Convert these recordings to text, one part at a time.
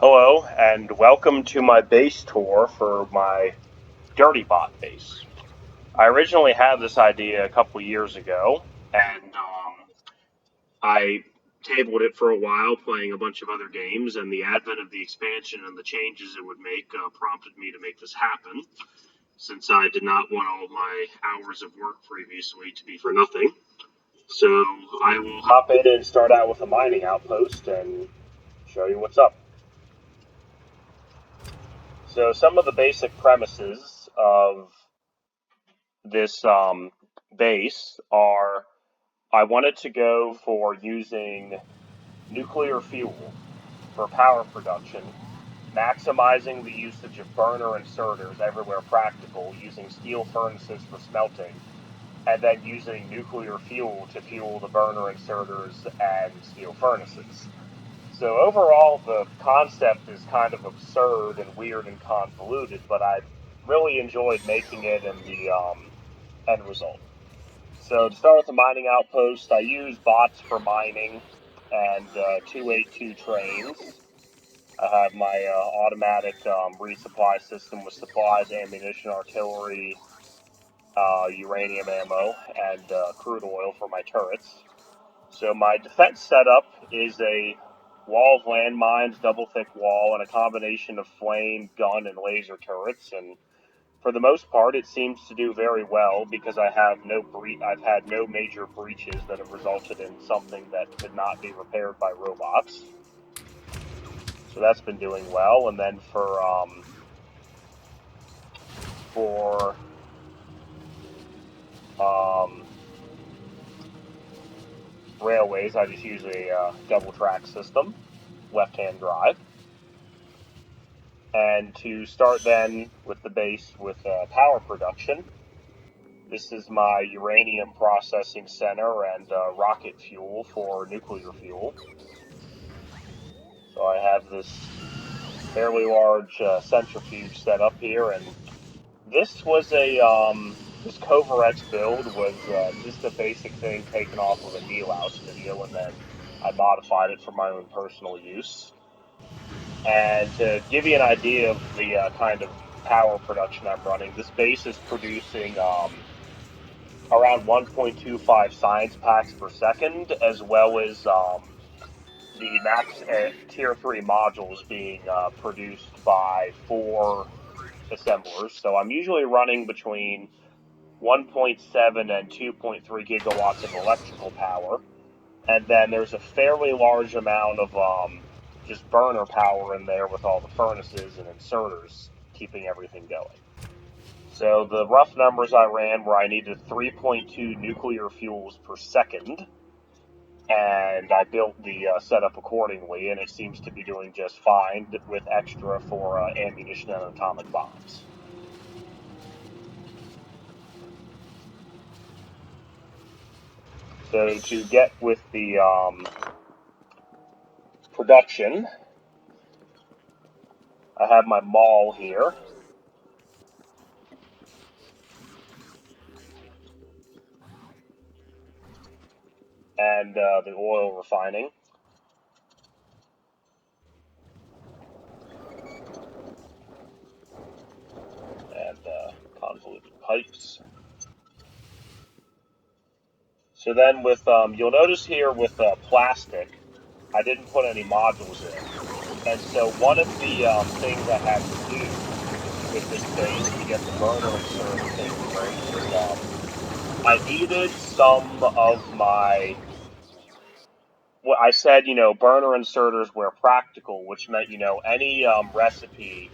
Hello, and welcome to my base tour for my Dirtybot base. I originally had this idea a couple years ago, and I tabled it for a while, playing a bunch of other games, and the advent of the expansion and the changes it would make prompted me to make this happen, since I did not want all my hours of work previously to be for nothing. So I will hop in and start out with a mining outpost and show you what's up. So some of the basic premises of this base are I wanted to go for using nuclear fuel for power production, maximizing the usage of burner inserters everywhere practical, using steel furnaces for smelting, and then using nuclear fuel to fuel the burner inserters and steel furnaces. So overall, the concept is kind of absurd and weird and convoluted, but I really enjoyed making it and the end result. So to start with the mining outpost, I use bots for mining and 282 trains. I have my automatic resupply system with supplies, ammunition, artillery, uranium ammo, and crude oil for my turrets. So my defense setup is a wall of landmines, double thick wall, and a combination of flame, gun, and laser turrets. And for the most part, it seems to do very well because I've had no major breaches that have resulted in something that could not be repaired by robots. So that's been doing well. And then for railways, I just use a double track system, left-hand drive. And to start then with the base with power production, this is my uranium processing center and rocket fuel for nuclear fuel. So I have this fairly large centrifuge set up here, and this was this Covarex build was just a basic thing taken off of a Nelouse video, and then I modified it for my own personal use. And to give you an idea of the kind of power production I'm running, this base is producing around 1.25 science packs per second, as well as the max tier 3 modules being produced by 4 assemblers. So I'm usually running between 1.7 and 2.3 gigawatts of electrical power. And then there's a fairly large amount of just burner power in there with all the furnaces and inserters keeping everything going. So the rough numbers I ran were I needed 3.2 nuclear fuels per second, and I built the setup accordingly, and it seems to be doing just fine with extra for ammunition and atomic bombs. So to get with the production, I have my mall here. And the oil refining. And convoluted pipes. So then with, you'll notice here with plastic, I didn't put any modules in. And so one of the things I had to do with this base to get the burner insert thing to work was I needed some of my, what I said, burner inserters where practical, which meant, any recipe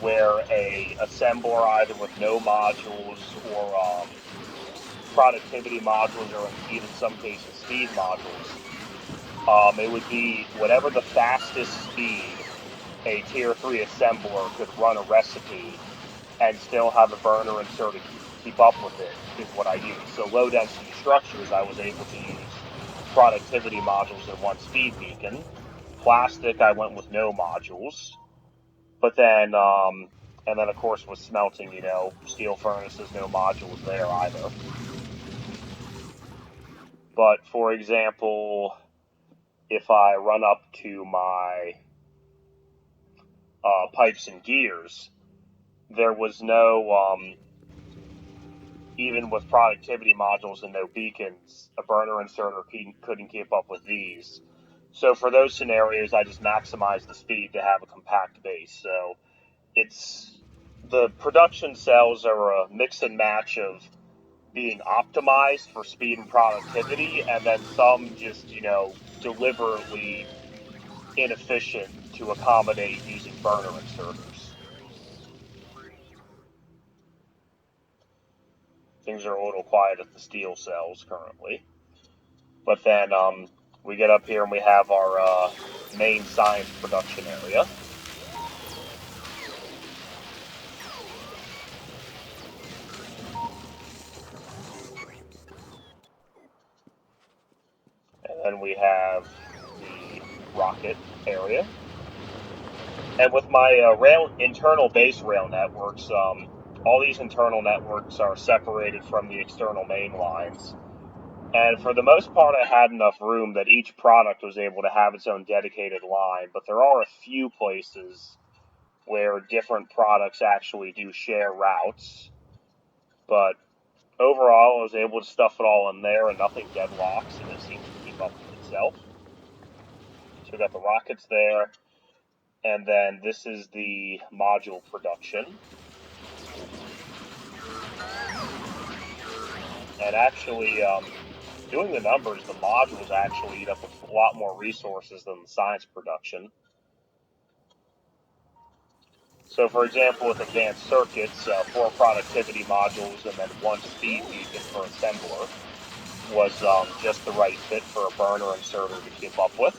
where a assembler either with no modules or productivity modules or in some cases speed modules, it would be whatever the fastest speed a tier 3 assembler could run a recipe and still have a burner insert to keep up with it is what I use. So low density structures, I was able to use productivity modules and one speed beacon. Plastic, I went with no modules. But then, and then of course with smelting, steel furnaces, no modules there either. But for example, if I run up to my pipes and gears, there was no, even with productivity modules and no beacons, a burner inserter couldn't keep up with these. So for those scenarios, I just maximize the speed to have a compact base. So the production cells are a mix and match of being optimized for speed and productivity, and then some just, deliberately inefficient to accommodate using burner inserters. Things are a little quiet at the steel cells currently. But then we get up here and we have our main science production area. And then we have the rocket area. And with my internal base rail networks, all these internal networks are separated from the external main lines. And for the most part, I had enough room that each product was able to have its own dedicated line, but there are a few places where different products actually do share routes. But overall, I was able to stuff it all in there and nothing deadlocks, and it seems to keep up with itself. So we got the rockets there, and then this is the module production. And actually, doing the numbers, the modules actually eat up a lot more resources than the science production. So, for example, with advanced circuits, 4 productivity modules and then 1 speed beacon per assembler was just the right fit for a burner inserter to keep up with.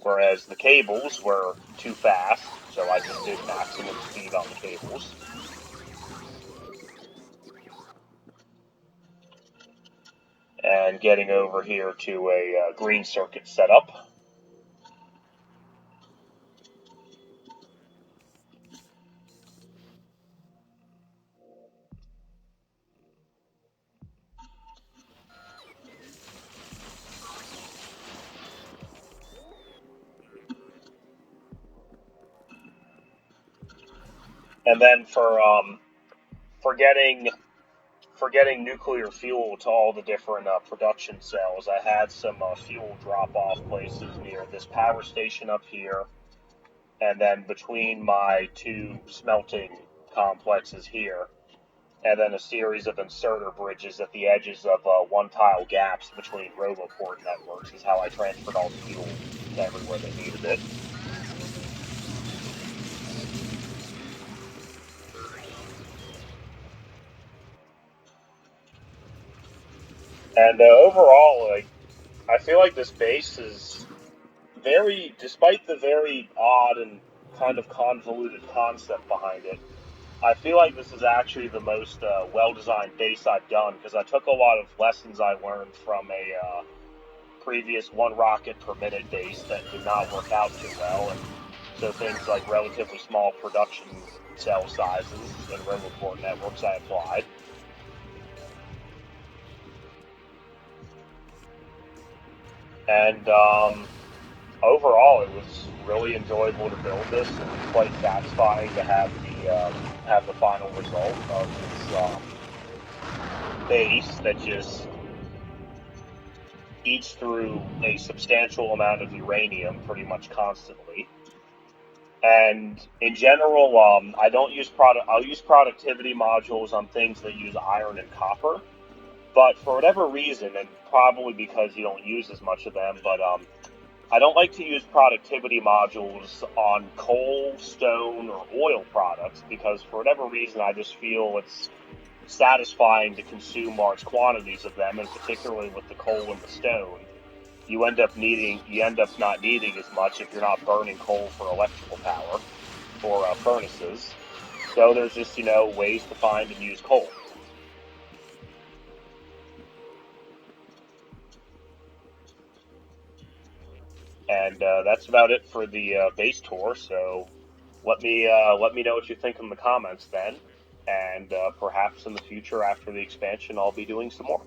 Whereas the cables were too fast, so I just did maximum speed on the cables. And getting over here to a green circuit setup. And then for getting nuclear fuel to all the different production cells, I had some fuel drop-off places near this power station up here, and then between my 2 smelting complexes here, and then a series of inserter bridges at the edges of one-tile gaps between roboport networks is how I transferred all the fuel to everywhere they needed it. And overall, I feel like this base is despite the very odd and kind of convoluted concept behind it, I feel like this is actually the most well-designed base I've done, because I took a lot of lessons I learned from a previous 1 rocket per minute base that did not work out too well, and so things like relatively small production cell sizes and roboport networks I applied. And overall, it was really enjoyable to build this, and quite satisfying to have the final result of this base that just eats through a substantial amount of uranium pretty much constantly. And in general, I don't use I'll use productivity modules on things that use iron and copper. But for whatever reason, and probably because you don't use as much of them, but I don't like to use productivity modules on coal, stone, or oil products, because for whatever reason I just feel it's satisfying to consume large quantities of them, and particularly with the coal and the stone, you end up not needing as much if you're not burning coal for electrical power or furnaces. So there's just ways to find and use coal. And that's about it for the base tour. So let me know what you think in the comments then, and perhaps in the future after the expansion I'll be doing some more.